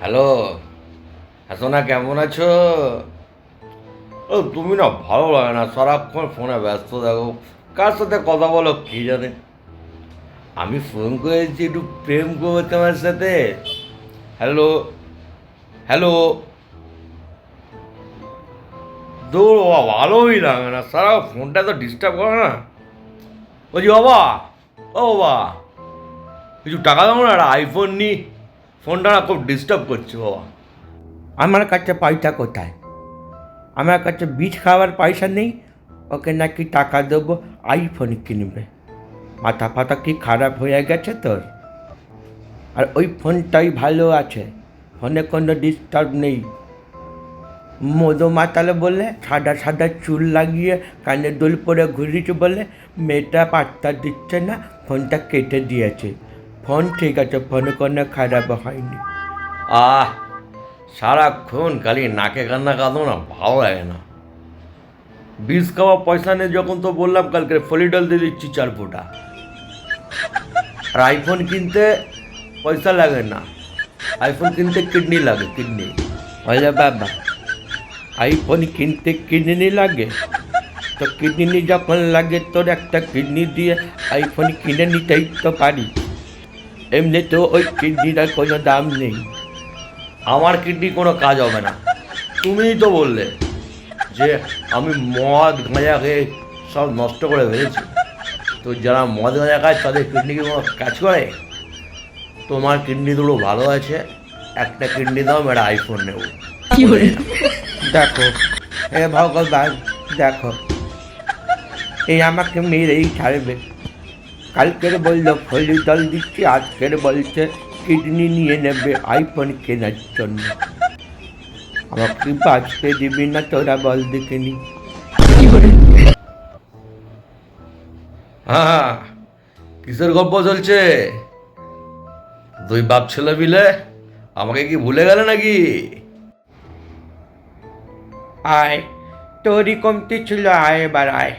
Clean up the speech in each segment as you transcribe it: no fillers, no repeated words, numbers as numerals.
Hello, Hasna কেমন আছো? ও তুমি না ভালো লাগে না, সারাক্ষণ ফোনে ব্যস্ত থাকো। কার সাথে কথা বলো কি জানে। আমি ফোন করেছি একটু প্রেম করবো তোমার সাথে। Hello, hello. দৌড় বাবা, ভালোই লাগে না, সারা ফোনটা তো ডিস্টার্ব করে না। বলছি বাবা, ও বাবা, কিছু টাকা দাও না, একটা আইফোন নি। ফোনটা না খুব ডিস্টার্ব করছে বাবা। আমার কাছে পয়সা কোথায়? আমার কাছে বীজ খাওয়ার পয়সা নেই। ওকে নাকি টাকা দেবো আইফোন কিনবে? মাথা ফাতা কি খারাপ হয়ে গেছে তোর? আর ওই ফোনটাই ভালো আছে, ফোনে কোনো ডিস্টার্ব নেই। মধু মাতালে বলে সাদা সাদা চুল লাগিয়ে কানে দুল পরে ঘুরিয়েছে বলে মেয়েটা পাত্তা দিচ্ছে না, ফোনটা কেটে দিয়েছে। ফোন ঠিক আছে, ফোনে কোনো খারাপ হয়নি। আহ, সারাক্ষণ খালি নাকে কান্না কাঁদো না, ভালো লাগে না। বীজ খাওয়া পয়সা নেই যখন, তো বললাম কালকে ফলিডল দিয়ে দিচ্ছি 4 ফোঁটা। আর আইফোন কিনতে পয়সা লাগে না, আইফোন কিনতে কিডনি লাগে, কিডনি। বলে বাবা, আইফোন কিনতে কিডনি লাগে? তো কিডনি যখন লাগে তোর একটা কিডনি দিয়ে আইফোন কিনে নিতেই তো পারি। এমনি তো ওই কিডনিটার কোনো দাম নেই। আমার কিডনি কোনো কাজ হবে না। তুমিই তো বললে যে আমি মদ গাঁজা খেয়ে সব নষ্ট করে ফেলেছি। তো যারা মদ গাঁজা খায় তাদের কিডনি কি কোনো কাজ করে? তোমার কিডনি দুটো ভালো আছে, একটা কিডনি দাও, একটা আইফোন নেবো। দেখো, এ ভগবান, দেখো, এই আমাকে মেরেই ছাড়বে। কালকের বললো ফলিডল দিচ্ছি, আজকের বলছে কিডনি নিয়ে নেবে আইফোন কেনার জন্য। আমাকে বাঁচতে দিবি না তোরা, বল দেখিনি। হ্যাঁ, কিসের গল্প চলছে? দুই বাপ ছেলে মিলে আমাকে কি ভুলে গেলে নাকি? আয়, তোরই কমতি ছিল, আয় এবার আয়।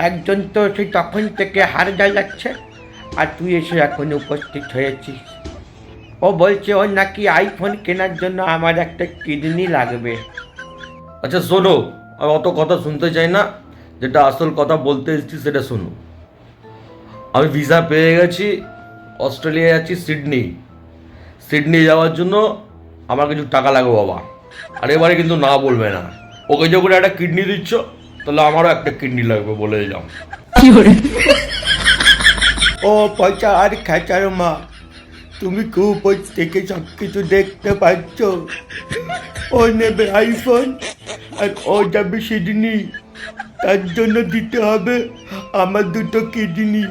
একজন তো সেই তখন থেকে হার জ্বালাচ্ছে, আর তুই এসে এখন উপস্থিত হয়েছিস। ও বলছে ওর নাকি আইফোন কেনার জন্য আমার একটা কিডনি লাগবে। আচ্ছা শোনো, আমি অত কথা শুনতে চাই না, যেটা আসল কথা বলতে এসেছি সেটা শোনো। আমি ভিসা পেয়ে গেছি, অস্ট্রেলিয়া যাচ্ছি, সিডনি। সিডনি যাওয়ার জন্য আমার কিছু টাকা লাগবে বাবা। আর এবারে কিন্তু না বলবে না। ওকে যখন একটা কিডনি দিচ্ছ, তাহলে আমারও একটা কিডনি লাগবে, বলে দিলাম। ও পয়সা আর খেচার মা, তুমি খুব উপর থেকে সব কিছু দেখতে পাচ্ছ। ও নেবে আইফোন আর ও যাবে সিডনি, তার জন্য দিতে হবে আমার দুটো কিডনি।